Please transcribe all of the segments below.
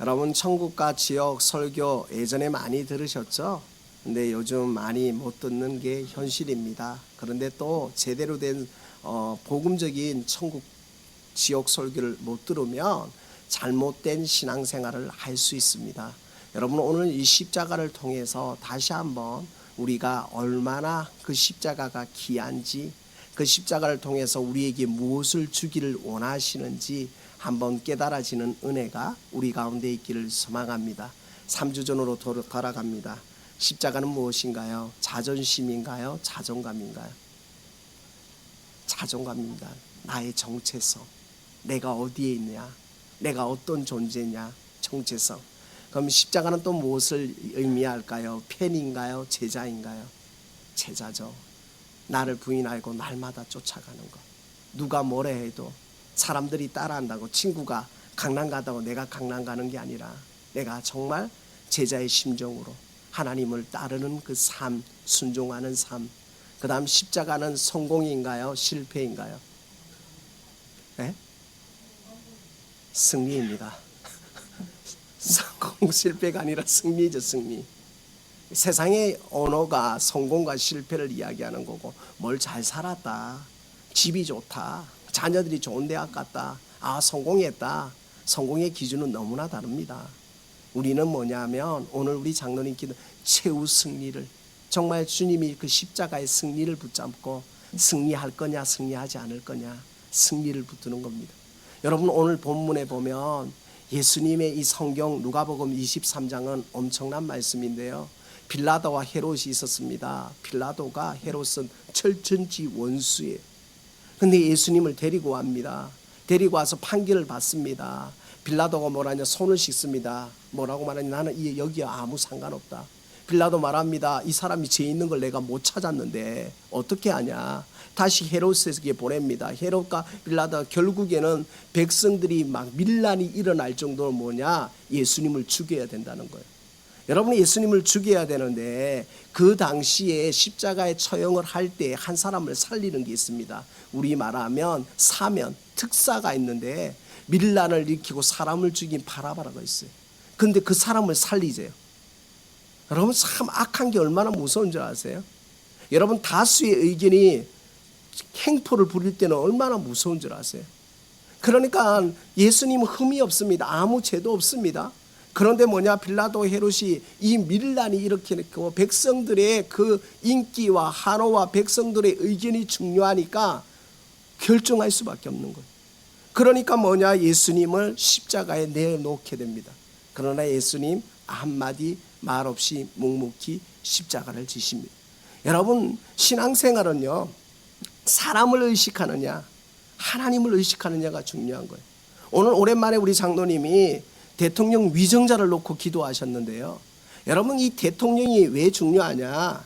여러분 천국과 지역 설교 예전에 많이 들으셨죠? 근데 요즘 많이 못 듣는 게 현실입니다. 그런데 또 제대로 된 복음적인 천국 지역 설교를 못 들으면 잘못된 신앙생활을 할 수 있습니다. 여러분 오늘 이 십자가를 통해서 다시 한번 우리가 얼마나 그 십자가가 귀한지, 그 십자가를 통해서 우리에게 무엇을 주기를 원하시는지 한번 깨달아지는 은혜가 우리 가운데 있기를 소망합니다. 3주 전으로 돌아갑니다. 십자가는 무엇인가요? 자존심인가요? 자존감인가요? 자존감입니다. 나의 정체성, 내가 어디에 있냐, 내가 어떤 존재냐, 정체성. 그럼 십자가는 또 무엇을 의미할까요? 팬인가요? 제자인가요? 제자죠. 나를 부인하고 날마다 쫓아가는 것. 누가 뭐래 해도 사람들이 따라한다고, 친구가 강남 가다고 내가 강남 가는 게 아니라 내가 정말 제자의 심정으로 하나님을 따르는 그 삶, 순종하는 삶. 그 다음 십자가는 성공인가요? 실패인가요? 네? 승리입니다. 성공 실패가 아니라 승리죠. 승리. 세상의 언어가 성공과 실패를 이야기하는 거고, 뭘 잘 살았다, 집이 좋다, 자녀들이 좋은 대학 갔다, 성공했다. 성공의 기준은 너무나 다릅니다. 우리는 뭐냐면 오늘 우리 장로님 기도 최후 승리를, 정말 주님이 그 십자가의 승리를 붙잡고 승리할 거냐 승리하지 않을 거냐, 승리를 붙드는 겁니다. 여러분 오늘 본문에 보면 예수님의 이 성경 누가복음 23장은 엄청난 말씀인데요. 빌라도와 헤롯이 있었습니다. 빌라도가 헤롯은 철천지 원수예요. 근데 예수님을 데리고 옵니다. 데리고 와서 판결을 받습니다. 빌라도가 뭐라냐, 손을 씻습니다. 뭐라고 말하냐, 나는 여기에 아무 상관없다. 빌라도 말합니다. 이 사람이 죄 있는 걸 내가 못 찾았는데 어떻게 하냐. 다시 헤롯에게 보냅니다. 헤롯과 빌라도가 결국에는 백성들이 막 밀란이 일어날 정도로 뭐냐, 예수님을 죽여야 된다는 거예요. 여러분이 예수님을 죽여야 되는데 그 당시에 십자가에 처형을 할 때 한 사람을 살리는 게 있습니다. 우리 말하면 사면, 특사가 있는데 밀란을 일으키고 사람을 죽인 바라바라가 있어요. 근데 그 사람을 살리세요. 여러분 참 악한 게 얼마나 무서운 줄 아세요? 여러분 다수의 의견이 행포를 부릴 때는 얼마나 무서운 줄 아세요? 그러니까 예수님은 흠이 없습니다. 아무 죄도 없습니다. 그런데 뭐냐, 빌라도 헤롯이 이 밀란이 일으키고 백성들의 그 인기와 한호와 백성들의 의견이 중요하니까 결정할 수밖에 없는 거예요. 그러니까 뭐냐, 예수님을 십자가에 내놓게 됩니다. 그러나 예수님 한마디 말 없이 묵묵히 십자가를 지십니다. 여러분 신앙생활은요, 사람을 의식하느냐 하나님을 의식하느냐가 중요한 거예요. 오늘 오랜만에 우리 장로님이 대통령 위정자를 놓고 기도하셨는데요. 여러분 이 대통령이 왜 중요하냐,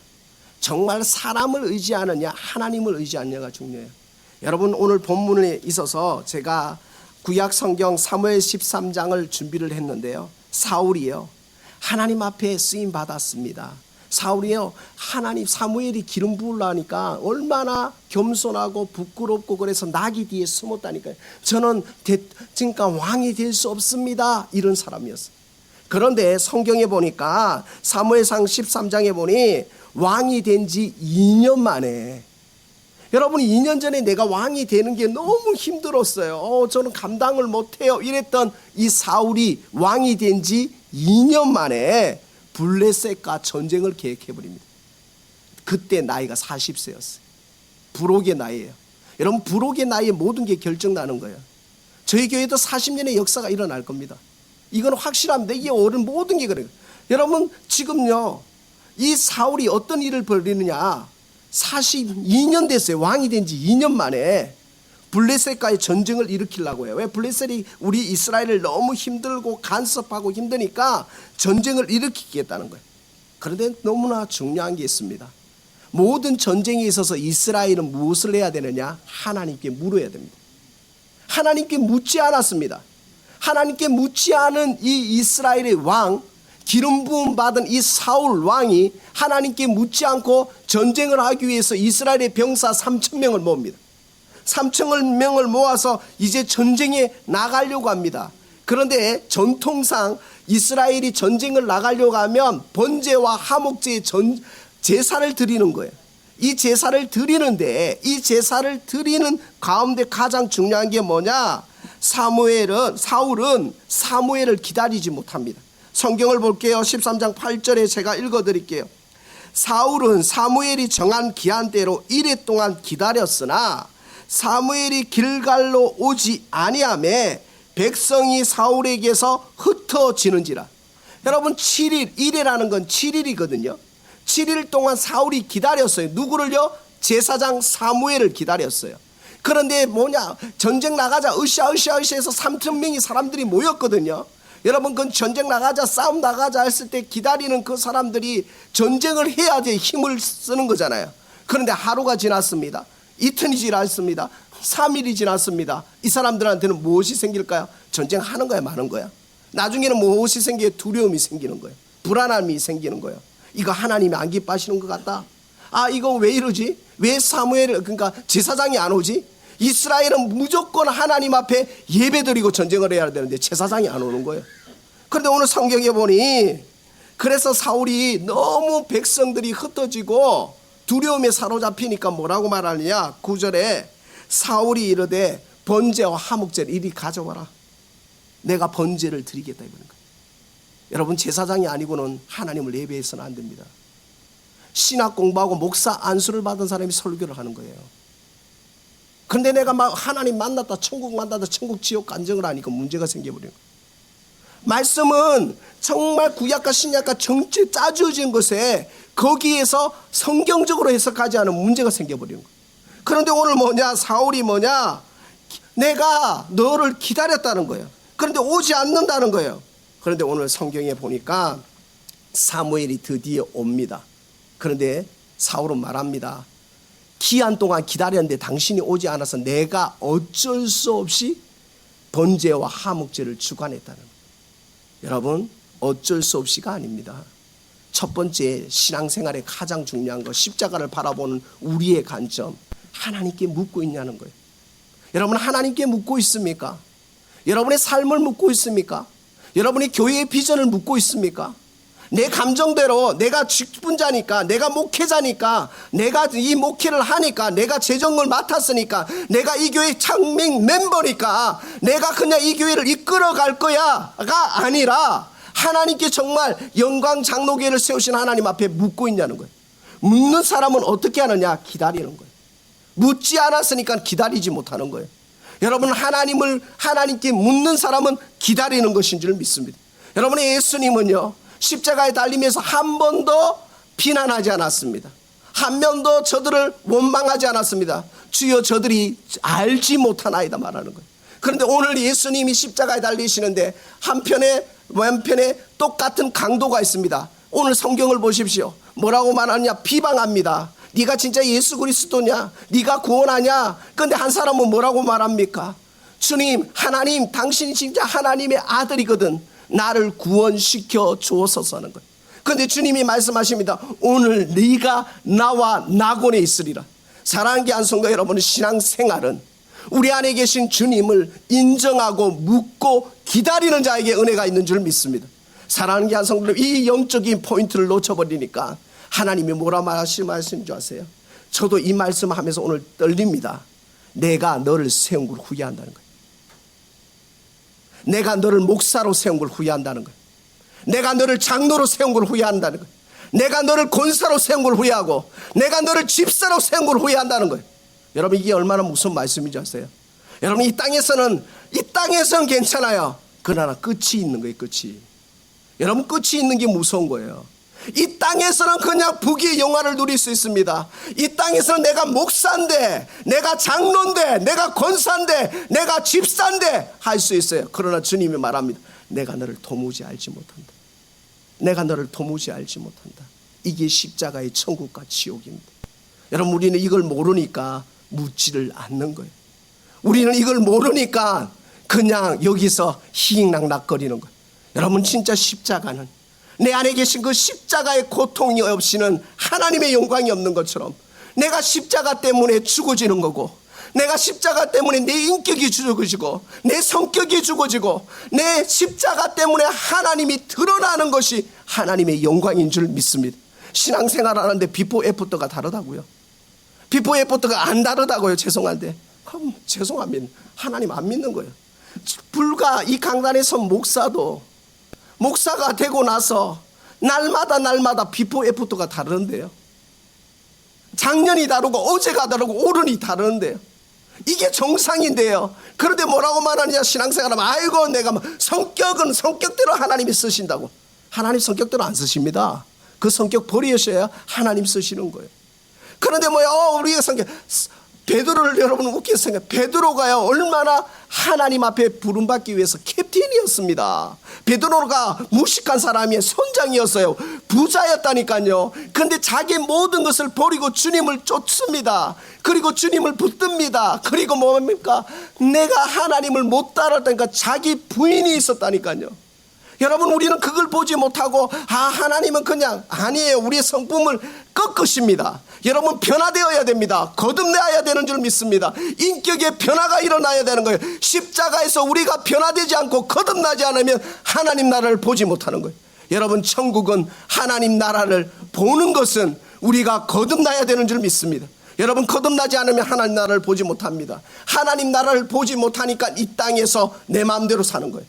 정말 사람을 의지하느냐 하나님을 의지하느냐가 중요해요. 여러분 오늘 본문에 있어서 제가 구약 성경 사무엘 13장을 준비를 했는데요. 사울이요, 하나님 앞에 쓰임 받았습니다. 사울이요, 하나님 사무엘이 기름 부으려니까 얼마나 겸손하고 부끄럽고 그래서 나귀 뒤에 숨었다니까요. 저는 그러니까 왕이 될 수 없습니다, 이런 사람이었어요. 그런데 성경에 보니까 사무엘상 13장에 보니 왕이 된 지 2년 만에, 여러분 2년 전에 내가 왕이 되는 게 너무 힘들었어요. 저는 감당을 못해요 이랬던 이 사울이 왕이 된 지 2년 만에 블레셋과 전쟁을 계획해버립니다. 그때 나이가 40세였어요. 부록의 나이예요. 여러분 부록의 나이에 모든 게 결정나는 거예요. 저희 교회도 40년의 역사가 일어날 겁니다. 이건 확실합니다. 이게 옳은 모든 게 그래요. 여러분 지금요, 이 사울이 어떤 일을 벌이느냐, 42년 됐어요. 왕이 된 지 2년 만에 블레셋과의 전쟁을 일으키려고 해요. 왜? 블레셋이 우리 이스라엘을 너무 힘들고 간섭하고 힘드니까 전쟁을 일으키겠다는 거예요. 그런데 너무나 중요한 게 있습니다. 모든 전쟁에 있어서 이스라엘은 무엇을 해야 되느냐, 하나님께 물어야 됩니다. 하나님께 묻지 않았습니다. 하나님께 묻지 않은 이 이스라엘의 왕, 기름 부음 받은 이 사울 왕이 하나님께 묻지 않고 전쟁을 하기 위해서 이스라엘의 병사 3,000명을 모읍니다. 3,000명을 모아서 이제 전쟁에 나가려고 합니다. 그런데 전통상 이스라엘이 전쟁을 나가려고 하면 번제와 하목제의 제사를 드리는 거예요. 이 제사를 드리는데 이 제사를 드리는 가운데 가장 중요한 게 뭐냐? 사울은 사무엘을 기다리지 못합니다. 성경을 볼게요. 13장 8절에 제가 읽어드릴게요. 사울은 사무엘이 정한 기한대로 이래 동안 기다렸으나 사무엘이 길갈로 오지 아니하매 백성이 사울에게서 흩어지는지라. 여러분 7일, 일이라는 건 7일이거든요. 7일 동안 사울이 기다렸어요. 누구를요? 제사장 사무엘을 기다렸어요. 그런데 뭐냐? 전쟁 나가자 으쌰으쌰으쌰해서 3,000명이 사람들이 모였거든요. 여러분 그 전쟁 나가자 싸움 나가자 했을 때 기다리는 그 사람들이 전쟁을 해야지 힘을 쓰는 거잖아요. 그런데 하루가 지났습니다. 이틀이 지났습니다. 3일이 지났습니다. 이 사람들한테는 무엇이 생길까요? 전쟁하는 거야 마는 거야? 나중에는 무엇이 생겨요? 두려움이 생기는 거예요. 불안함이 생기는 거예요. 이거 하나님이 안 기뻐하시는 것 같다. 아 이거 왜 이러지? 왜 사무엘 그러니까 제사장이 안 오지? 이스라엘은 무조건 하나님 앞에 예배드리고 전쟁을 해야 되는데 제사장이 안 오는 거예요. 그런데 오늘 성경에 보니 그래서 사울이 너무 백성들이 흩어지고 두려움에 사로잡히니까 뭐라고 말하느냐? 9절에 사울이 이르되 번제와 하목제를 이리 가져와라. 내가 번제를 드리겠다 이러는 거예요. 여러분 제사장이 아니고는 하나님을 예배해서는 안 됩니다. 신학 공부하고 목사 안수를 받은 사람이 설교를 하는 거예요. 그런데 내가 막 하나님 만났다 천국 만났다 천국 지옥 간증을 하니까 문제가 생겨버려요. 말씀은 정말 구약과 신약과 정체 짜주어진 것에 거기에서 성경적으로 해석하지 않은 문제가 생겨버리는 거예요. 그런데 오늘 뭐냐? 사울이 뭐냐? 내가 너를 기다렸다는 거예요. 그런데 오지 않는다는 거예요. 그런데 오늘 성경에 보니까 사무엘이 드디어 옵니다. 그런데 사울은 말합니다. 기한 동안 기다렸는데 당신이 오지 않아서 내가 어쩔 수 없이 번제와 하목제를 주관했다는 거예요. 여러분 어쩔 수 없이가 아닙니다. 첫 번째 신앙생활의 가장 중요한 거 십자가를 바라보는 우리의 관점, 하나님께 묻고 있냐는 거예요. 여러분 하나님께 묻고 있습니까? 여러분의 삶을 묻고 있습니까? 여러분이 교회의 비전을 묻고 있습니까? 내 감정대로 내가 직분자니까 내가 목회자니까 내가 이 목회를 하니까 내가 재정을 맡았으니까 내가 이 교회 창맹 멤버니까 내가 그냥 이 교회를 이끌어갈 거야가 아니라 하나님께 정말 영광 장로교회를 세우신 하나님 앞에 묻고 있냐는 거예요. 묻는 사람은 어떻게 하느냐? 기다리는 거예요. 묻지 않았으니까 기다리지 못하는 거예요. 여러분 하나님께 묻는 사람은 기다리는 것인 줄 믿습니다. 여러분의 예수님은요 십자가에 달리면서 한 번도 비난하지 않았습니다. 한 번도 저들을 원망하지 않았습니다. 주여 저들이 알지 못하나이다 말하는 거예요. 그런데 오늘 예수님이 십자가에 달리시는데 한편에 왼편에 똑같은 강도가 있습니다. 오늘 성경을 보십시오. 뭐라고 말하느냐? 비방합니다. 네가 진짜 예수 그리스도냐? 네가 구원하냐? 그런데 한 사람은 뭐라고 말합니까? 주님, 하나님, 당신이 진짜 하나님의 아들이거든. 나를 구원시켜 주옵소서 하는 거예요. 그런데 주님이 말씀하십니다. 오늘 네가 나와 낙원에 있으리라. 사랑하는 교회 여러분의 신앙생활은 우리 안에 계신 주님을 인정하고 묻고 기다리는 자에게 은혜가 있는 줄 믿습니다. 사랑하는 교회 이 영적인 포인트를 놓쳐버리니까 하나님이 뭐라 말씀하시는 줄 아세요? 저도 이 말씀하면서 오늘 떨립니다. 내가 너를 세운 걸 후회한다는 거예요. 내가 너를 목사로 세운 걸 후회한다는 거예요. 내가 너를 장로로 세운 걸 후회한다는 거예요. 내가 너를 권사로 세운 걸 후회하고 내가 너를 집사로 세운 걸 후회한다는 거예요. 여러분 이게 얼마나 무슨 말씀인지 아세요? 여러분 이 땅에서는 괜찮아요. 그러나 끝이 있는 거예요. 끝이. 여러분 끝이 있는 게 무서운 거예요. 이 땅에서는 그냥 부귀의 영화를 누릴 수 있습니다. 이 땅에서는 내가 목사인데 내가 장로인데 내가 권사인데 내가 집사인데 할 수 있어요. 그러나 주님이 말합니다. 내가 너를 도무지 알지 못한다. 내가 너를 도무지 알지 못한다. 이게 십자가의 천국과 지옥입니다. 여러분 우리는 이걸 모르니까 묻지를 않는 거예요. 우리는 이걸 모르니까 그냥 여기서 희익낙낙거리는 거예요. 여러분 진짜 십자가는 내 안에 계신 그 십자가의 고통이 없이는 하나님의 영광이 없는 것처럼 내가 십자가 때문에 죽어지는 거고 내가 십자가 때문에 내 인격이 죽어지고 내 성격이 죽어지고 내 십자가 때문에 하나님이 드러나는 것이 하나님의 영광인 줄 믿습니다. 신앙생활 하는데 비포 애프터가 다르다고요. 비포 애프터가 안 다르다고요. 죄송한데. 그럼 죄송합니다. 하나님 안 믿는 거예요. 불과 이 강단에 선 목사도 목사가 되고 나서 날마다 비포 애프터가 다른데요. 작년이 다르고 어제가 다르고 오늘이 다른데요. 이게 정상인데요. 그런데 뭐라고 말하느냐, 신앙생활하면 아이고 내가 성격은 성격대로 하나님이 쓰신다고. 하나님 성격대로 안 쓰십니다. 그 성격 버리셔야 하나님 쓰시는 거예요. 그런데 우리가 성격, 베드로를 여러분 웃기게 생각해요. 베드로가요 얼마나 하나님 앞에 부름받기 위해서 캡틴이었습니다. 베드로가 무식한 사람이 선장이었어요. 부자였다니까요. 그런데 자기 모든 것을 버리고 주님을 쫓습니다. 그리고 주님을 붙듭니다. 그리고 뭡니까? 내가 하나님을 못 따랐다니까 자기 부인이 있었다니까요. 여러분, 우리는 그걸 보지 못하고 하나님은 그냥 아니에요. 우리의 성품을 꺾으십니다. 여러분, 변화되어야 됩니다. 거듭나야 되는 줄 믿습니다. 인격의 변화가 일어나야 되는 거예요. 십자가에서 우리가 변화되지 않고 거듭나지 않으면 하나님 나라를 보지 못하는 거예요. 여러분, 천국은 하나님 나라를 보는 것은 우리가 거듭나야 되는 줄 믿습니다. 여러분, 거듭나지 않으면 하나님 나라를 보지 못합니다. 하나님 나라를 보지 못하니까 이 땅에서 내 마음대로 사는 거예요.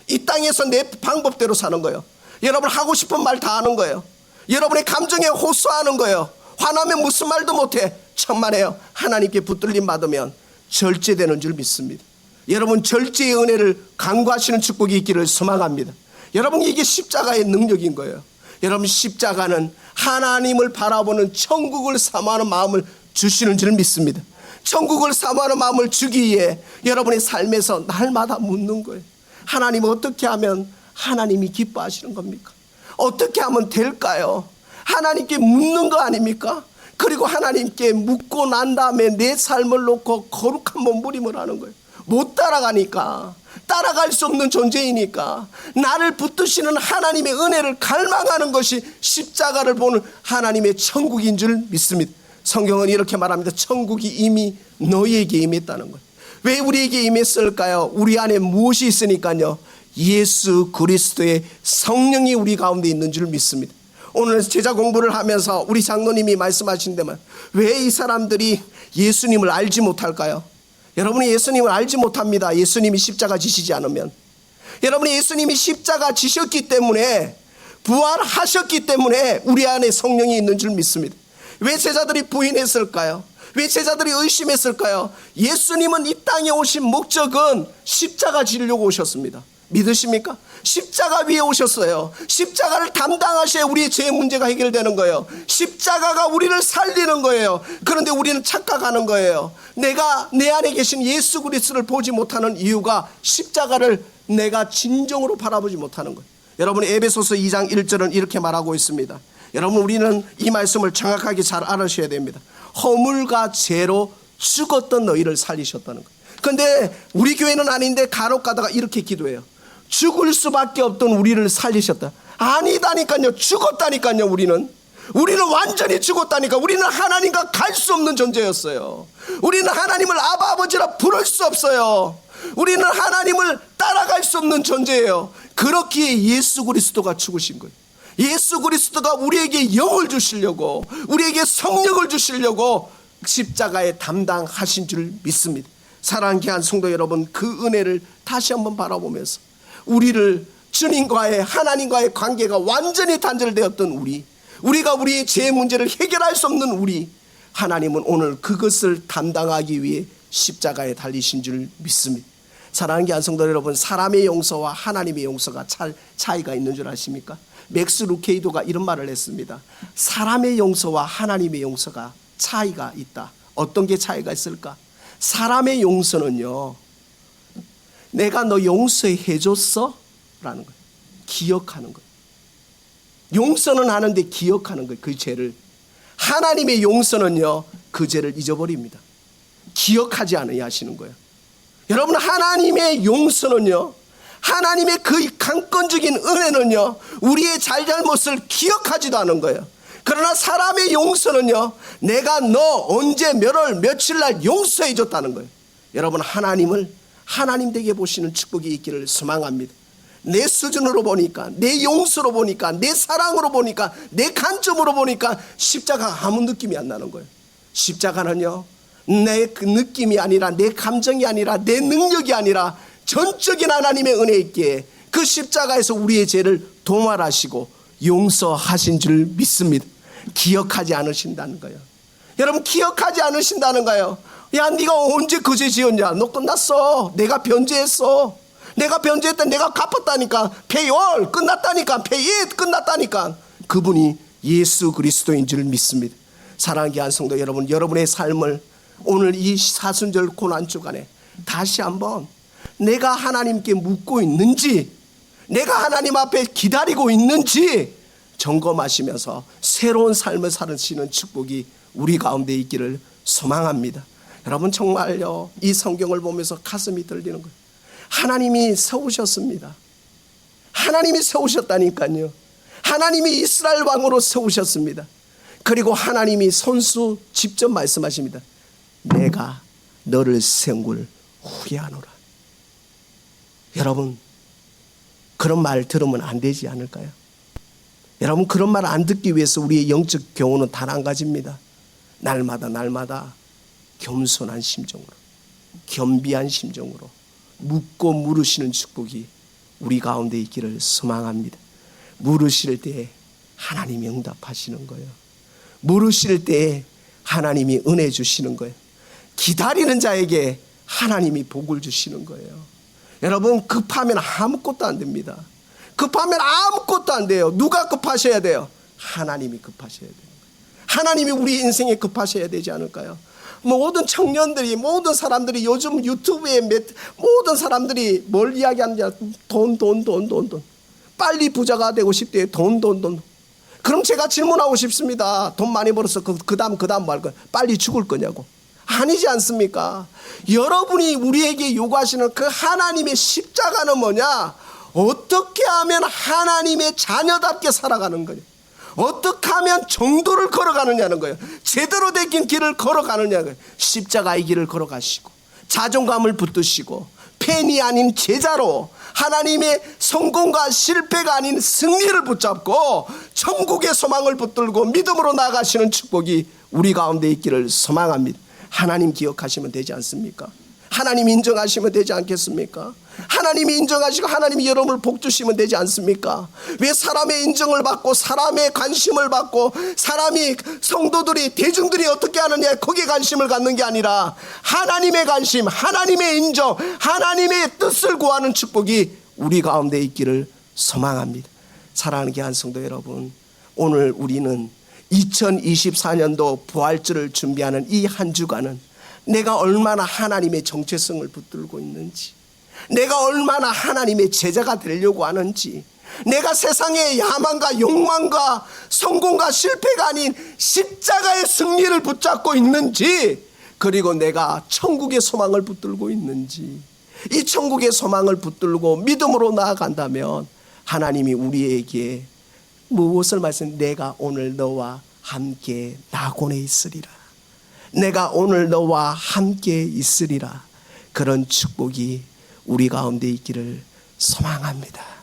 이 땅에서 내 방법대로 사는 거예요. 여러분, 하고 싶은 말 다 하는 거예요. 여러분의 감정에 호소하는 거예요. 화나면 무슨 말도 못해. 천만에요. 하나님께 붙들림 받으면 절제되는 줄 믿습니다. 여러분, 절제의 은혜를 간구하시는 축복이 있기를 소망합니다. 여러분, 이게 십자가의 능력인 거예요. 여러분, 십자가는 하나님을 바라보는 천국을 사모하는 마음을 주시는 줄 믿습니다. 천국을 사모하는 마음을 주기 위해 여러분의 삶에서 날마다 묻는 거예요. 하나님, 어떻게 하면 하나님이 기뻐하시는 겁니까? 어떻게 하면 될까요? 하나님께 묻는 거 아닙니까? 그리고 하나님께 묻고 난 다음에 내 삶을 놓고 거룩한 몸부림을 하는 거예요. 못 따라가니까, 따라갈 수 없는 존재이니까 나를 붙드시는 하나님의 은혜를 갈망하는 것이 십자가를 보는 하나님의 천국인 줄 믿습니다. 성경은 이렇게 말합니다. 천국이 이미 너희에게 임했다는 거예요. 왜 우리에게 임했을까요? 우리 안에 무엇이 있으니까요? 예수 그리스도의 성령이 우리 가운데 있는 줄 믿습니다. 오늘 제자 공부를 하면서 우리 장로님이 말씀하신 데만 왜 이 사람들이 예수님을 알지 못할까요? 여러분이 예수님을 알지 못합니다. 예수님이 십자가 지시지 않으면. 여러분이 예수님이 십자가 지셨기 때문에, 부활하셨기 때문에 우리 안에 성령이 있는 줄 믿습니다. 왜 제자들이 부인했을까요? 왜 제자들이 의심했을까요? 예수님은 이 땅에 오신 목적은 십자가 지려고 오셨습니다. 믿으십니까? 십자가 위에 오셨어요. 십자가를 담당하셔야 우리의 죄 문제가 해결되는 거예요. 십자가가 우리를 살리는 거예요. 그런데 우리는 착각하는 거예요. 내가 내 안에 계신 예수 그리스도를 보지 못하는 이유가 십자가를 내가 진정으로 바라보지 못하는 거예요. 여러분, 에베소서 2장 1절은 이렇게 말하고 있습니다. 여러분, 우리는 이 말씀을 정확하게 잘 알으셔야 됩니다. 허물과 죄로 죽었던 너희를 살리셨다는 거예요. 그런데 우리 교회는 아닌데 간혹 가다가 이렇게 기도해요. 죽을 수밖에 없던 우리를 살리셨다. 아니다니까요. 죽었다니까요. 우리는 완전히 죽었다니까. 우리는 하나님과 갈 수 없는 존재였어요. 우리는 하나님을 아바 아버지라 부를 수 없어요. 우리는 하나님을 따라갈 수 없는 존재예요. 그렇기에 예수 그리스도가 죽으신 거예요. 예수 그리스도가 우리에게 영을 주시려고, 우리에게 성령을 주시려고 십자가에 담당하신 줄 믿습니다. 사랑하는 귀한 성도 여러분, 그 은혜를 다시 한번 바라보면서 우리를 주님과의, 하나님과의 관계가 완전히 단절되었던 우리가 우리의 죄 문제를 해결할 수 없는 하나님은 오늘 그것을 담당하기 위해 십자가에 달리신 줄 믿습니다. 사랑하는 귀한 성도 여러분, 사람의 용서와 하나님의 용서가 차이가 있는 줄 아십니까? 맥스 루케이도가 이런 말을 했습니다. 사람의 용서와 하나님의 용서가 차이가 있다. 어떤 게 차이가 있을까? 사람의 용서는요, 내가 너 용서해 줬어? 라는 거예요. 기억하는 거예요. 용서는 하는데 기억하는 거예요. 그 죄를. 하나님의 용서는요, 그 죄를 잊어버립니다. 기억하지 않아야 하시는 거예요. 여러분, 하나님의 용서는요, 하나님의 그 강권적인 은혜는요, 우리의 잘잘못을 기억하지도 않은 거예요. 그러나 사람의 용서는요, 내가 너 언제 몇 월 며칠 날 용서해 줬다는 거예요. 여러분, 하나님을 하나님 되게 보시는 축복이 있기를 소망합니다. 내 수준으로 보니까, 내 용서로 보니까, 내 사랑으로 보니까, 내 관점으로 보니까 십자가가 아무 느낌이 안 나는 거예요. 십자가는요, 내 그 느낌이 아니라, 내 감정이 아니라, 내 능력이 아니라 전적인 하나님의 은혜 있기에 그 십자가에서 우리의 죄를 도말하시고 용서하신 줄 믿습니다. 기억하지 않으신다는 거예요. 여러분, 기억하지 않으신다는 거예요. 야, 네가 언제 그 죄 지었냐? 너 끝났어. 내가 변제했어. 내가 변제했다. 내가 갚았다니까. 페이올 끝났다니까. 페이잇 끝났다니까. 그분이 예수 그리스도인 줄 믿습니다. 사랑하는 귀한 성도 여러분, 여러분의 삶을 오늘 이 사순절 고난 주간에 다시 한번 내가 하나님께 묻고 있는지, 내가 하나님 앞에 기다리고 있는지 점검하시면서 새로운 삶을 살으시는 축복이 우리 가운데 있기를 소망합니다. 여러분, 정말요, 이 성경을 보면서 가슴이 떨리는 거예요. 하나님이 세우셨습니다. 하나님이 세우셨다니까요. 하나님이 이스라엘 왕으로 세우셨습니다. 그리고 하나님이 선수 직접 말씀하십니다. 내가 너를 세운 걸 후회하노라. 여러분, 그런 말 들으면 안 되지 않을까요? 여러분, 그런 말 안 듣기 위해서 우리의 영적 교훈은 단 한 가지입니다. 날마다 겸손한 심정으로, 겸비한 심정으로 묻고 물으시는 축복이 우리 가운데 있기를 소망합니다. 물으실 때 하나님이 응답하시는 거예요. 물으실 때 하나님이 은혜 주시는 거예요. 기다리는 자에게 하나님이 복을 주시는 거예요. 여러분, 급하면 아무것도 안 됩니다. 급하면 아무것도 안 돼요. 누가 급하셔야 돼요? 하나님이 급하셔야 돼요. 하나님이 우리 인생에 급하셔야 되지 않을까요? 모든 청년들이, 모든 사람들이 요즘 유튜브에 모든 사람들이 뭘 이야기하는지 돈. 빨리 부자가 되고 싶대요. 돈. 그럼 제가 질문하고 싶습니다. 돈 많이 벌어서 그 다음 뭐 할 거야? 빨리 죽을 거냐고. 아니지 않습니까? 여러분이 우리에게 요구하시는 그 하나님의 십자가는 뭐냐? 어떻게 하면 하나님의 자녀답게 살아가는 거냐? 어떻게 하면 정도를 걸어가느냐는 거예요. 제대로 된 길을 걸어가느냐는 거예요. 십자가의 길을 걸어가시고 자존감을 붙드시고 팬이 아닌 제자로 하나님의 성공과 실패가 아닌 승리를 붙잡고 천국의 소망을 붙들고 믿음으로 나아가시는 축복이 우리 가운데 있기를 소망합니다. 하나님 기억하시면 되지 않습니까? 하나님 인정하시면 되지 않겠습니까? 하나님이 인정하시고 하나님이 여러분을 복 주시면 되지 않습니까? 왜 사람의 인정을 받고 사람의 관심을 받고 사람이 성도들이 대중들이 어떻게 하느냐 거기에 관심을 갖는 게 아니라 하나님의 관심, 하나님의 인정, 하나님의 뜻을 구하는 축복이 우리 가운데 있기를 소망합니다. 사랑하는 귀한 성도 여러분, 오늘 우리는 2024년도 부활절을 준비하는 이 한 주간은 내가 얼마나 하나님의 정체성을 붙들고 있는지, 내가 얼마나 하나님의 제자가 되려고 하는지, 내가 세상의 야망과 욕망과 성공과 실패가 아닌 십자가의 승리를 붙잡고 있는지, 그리고 내가 천국의 소망을 붙들고 있는지, 이 천국의 소망을 붙들고 믿음으로 나아간다면 하나님이 우리에게 무엇을 말씀? 내가 오늘 너와 함께 낙원에 있으리라. 내가 오늘 너와 함께 있으리라. 그런 축복이 우리 가운데 있기를 소망합니다.